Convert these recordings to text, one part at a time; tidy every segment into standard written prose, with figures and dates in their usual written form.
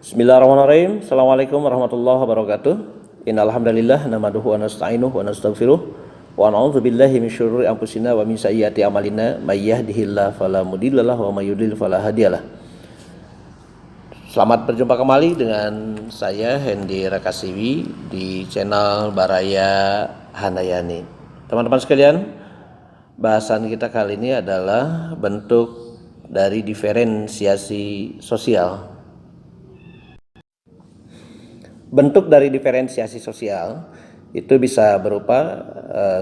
Bismillahirrahmanirrahim. Assalamualaikum warahmatullahi wabarakatuh. Innal hamdalillah nahmaduhu wa nasta'inuhu wa nastaghfiruh wa na'udzu billahi min syururi anfusina wa min sayyiati a'malina may yahdihillahu fala mudhillalah wa may yudhlil fala hadiyalah. Selamat berjumpa kembali dengan saya Hendy Rakasiwi di channel Baraya Handayani. Teman-teman sekalian, bahasan kita kali ini adalah bentuk dari diferensiasi sosial. Bentuk dari diferensiasi sosial itu bisa berupa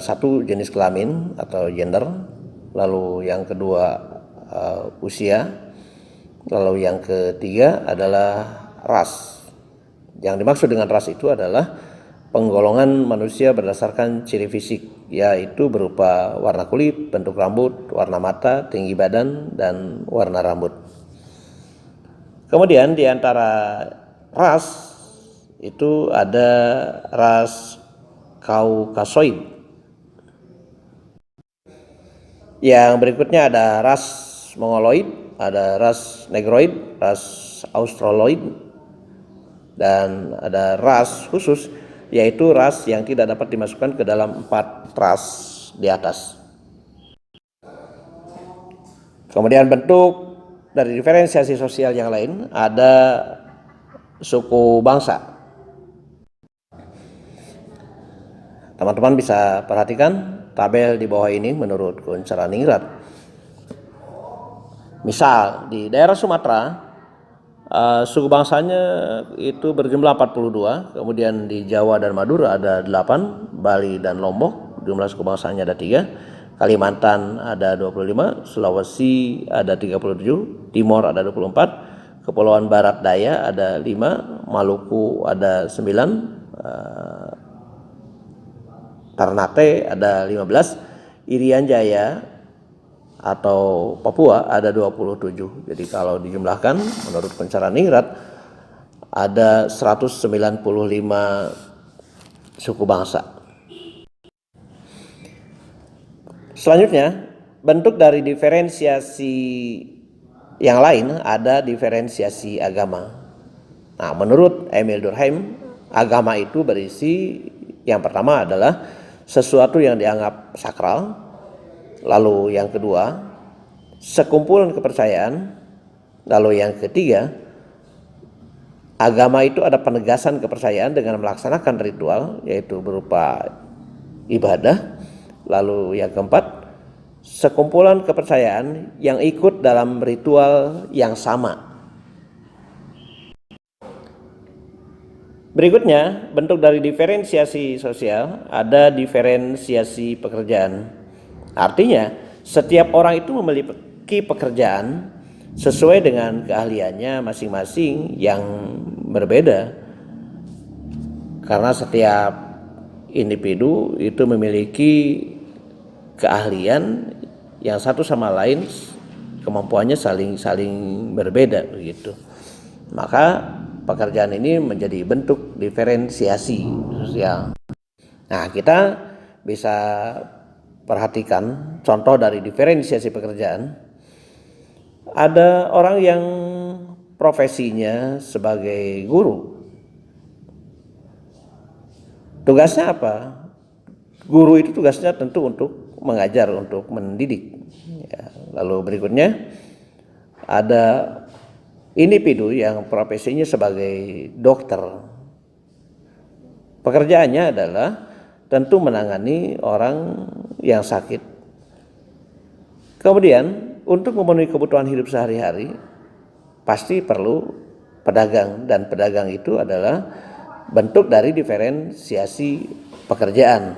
satu, jenis kelamin atau gender, lalu yang kedua usia, lalu yang ketiga adalah ras. Yang dimaksud dengan ras itu adalah penggolongan manusia berdasarkan ciri fisik, yaitu berupa warna kulit, bentuk rambut, warna mata, tinggi badan, dan warna rambut. Kemudian di antara ras itu ada ras Kaukasoid. Yang berikutnya ada ras Mongoloid, ada ras Negroid, ras Australoid, dan ada ras khusus, yaitu ras yang tidak dapat dimasukkan ke dalam 4 ras di atas. Kemudian bentuk dari diferensiasi sosial yang lain ada suku bangsa. Teman-teman bisa perhatikan tabel di bawah ini menurut Kuncharaningrat. Misal di daerah Sumatera suku bangsanya itu berjumlah 42, kemudian di Jawa dan Madura ada 8, Bali dan Lombok jumlah suku bangsanya ada 3, Kalimantan ada 25, Sulawesi ada 37, Timor ada 24, Kepulauan Barat Daya ada 5, Maluku ada 9, Ternate ada 15, Irian Jaya atau Papua ada 27. Jadi kalau dijumlahkan menurut Kuncharaningrat ada 195 suku bangsa. Selanjutnya, bentuk dari diferensiasi yang lain ada diferensiasi agama. Nah, menurut Emil Durkheim, agama itu berisi, yang pertama adalah sesuatu yang dianggap sakral, lalu yang kedua sekumpulan kepercayaan, lalu yang ketiga agama itu ada penegasan kepercayaan dengan melaksanakan ritual, yaitu berupa ibadah, lalu yang keempat sekumpulan kepercayaan yang ikut dalam ritual yang sama. Berikutnya, bentuk dari diferensiasi sosial ada diferensiasi pekerjaan. Artinya, setiap orang itu memiliki pekerjaan sesuai dengan keahliannya masing-masing yang berbeda. Karena setiap individu itu memiliki keahlian yang satu sama lain kemampuannya saling berbeda begitu. Maka pekerjaan ini menjadi bentuk diferensiasi sosial. Nah, kita bisa perhatikan contoh dari diferensiasi pekerjaan. Ada orang yang profesinya sebagai guru. Tugasnya apa? Guru itu tugasnya tentu untuk mengajar, untuk mendidik. Ya, lalu berikutnya ada individu yang profesinya sebagai dokter. Pekerjaannya adalah tentu menangani orang yang sakit. Kemudian untuk memenuhi kebutuhan hidup sehari-hari pasti perlu pedagang, dan pedagang itu adalah bentuk dari diferensiasi pekerjaan.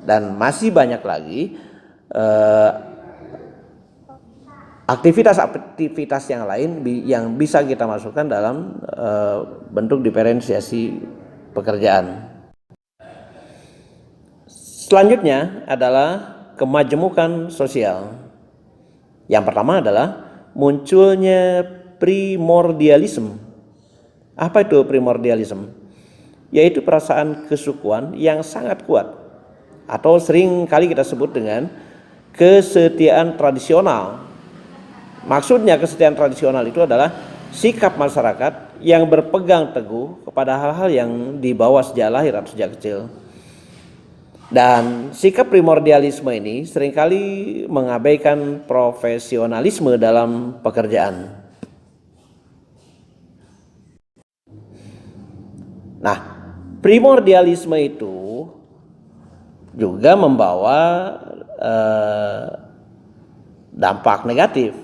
Dan masih banyak lagi aktivitas yang lain yang bisa kita masukkan dalam bentuk diferensiasi pekerjaan. Selanjutnya adalah kemajemukan sosial. Yang pertama adalah munculnya primordialisme. Apa itu primordialisme? Yaitu perasaan kesukuan yang sangat kuat, atau sering kali kita sebut dengan kesetiaan tradisional. Maksudnya kesetiaan tradisional itu adalah sikap masyarakat yang berpegang teguh kepada hal-hal yang dibawa sejak lahir atau sejak kecil. Dan sikap primordialisme ini seringkali mengabaikan profesionalisme dalam pekerjaan. Nah, primordialisme itu juga membawa dampak negatif.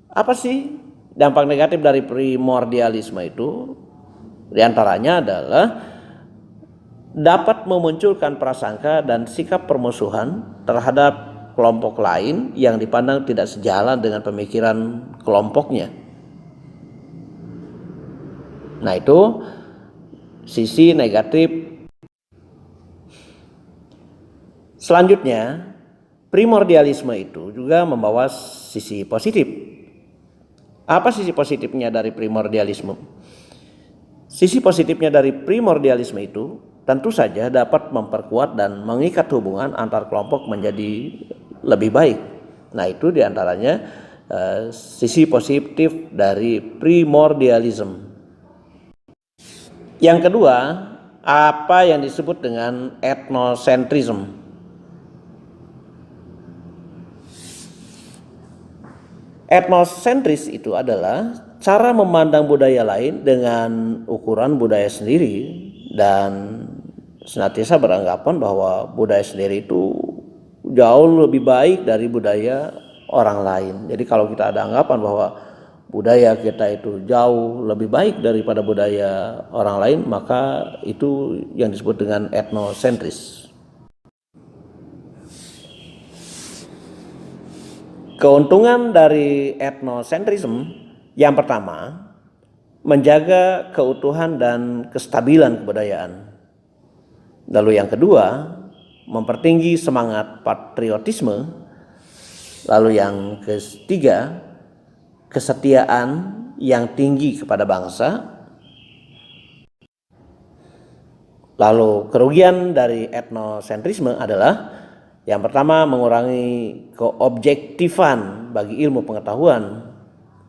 Apa sih dampak negatif dari primordialisme itu? Di antaranya adalah dapat memunculkan prasangka dan sikap permusuhan terhadap kelompok lain yang dipandang tidak sejalan dengan pemikiran kelompoknya. Nah, itu sisi negatif. Selanjutnya, primordialisme itu juga membawa sisi positif. Apa sisi positifnya dari primordialisme? Sisi positifnya dari primordialisme itu tentu saja dapat memperkuat dan mengikat hubungan antar kelompok menjadi lebih baik. Nah, itu diantaranya sisi positif dari primordialism. Yang kedua, apa yang disebut dengan etnosentrism. Etnosentris itu adalah cara memandang budaya lain dengan ukuran budaya sendiri dan senantiasa beranggapan bahwa budaya sendiri itu jauh lebih baik dari budaya orang lain. Jadi kalau kita ada anggapan bahwa budaya kita itu jauh lebih baik daripada budaya orang lain, maka itu yang disebut dengan etnosentris. Keuntungan dari etnosentrism yang pertama, menjaga keutuhan dan kestabilan kebudayaan. Lalu yang kedua, mempertinggi semangat patriotisme. Lalu yang ketiga, kesetiaan yang tinggi kepada bangsa. Lalu kerugian dari etnosentrisme adalah yang pertama, mengurangi keobjektifan bagi ilmu pengetahuan.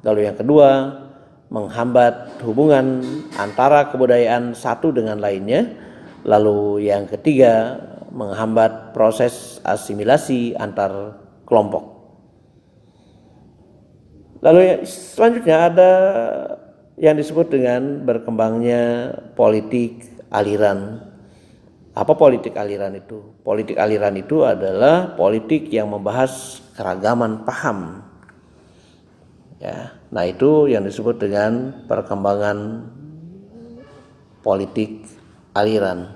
Lalu yang kedua, menghambat hubungan antara kebudayaan satu dengan lainnya. Lalu yang ketiga, menghambat proses asimilasi antar kelompok. Lalu selanjutnya ada yang disebut dengan berkembangnya politik aliran. Apa politik aliran itu? Politik aliran itu adalah politik yang membahas keragaman paham. Ya, nah itu yang disebut dengan perkembangan politik aliran.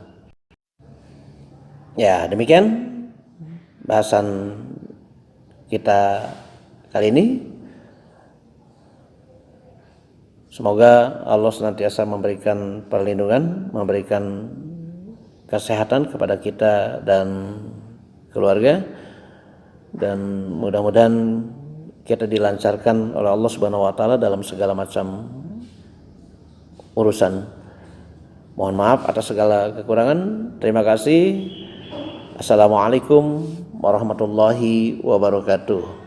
Ya, demikian bahasan kita kali ini. Semoga Allah senantiasa memberikan perlindungan, memberikan kesehatan kepada kita dan keluarga, dan mudah-mudahan kita dilancarkan oleh Allah Subhanahu wa taala dalam segala macam urusan. Mohon maaf atas segala kekurangan. Terima kasih. Assalamualaikum warahmatullahi wabarakatuh.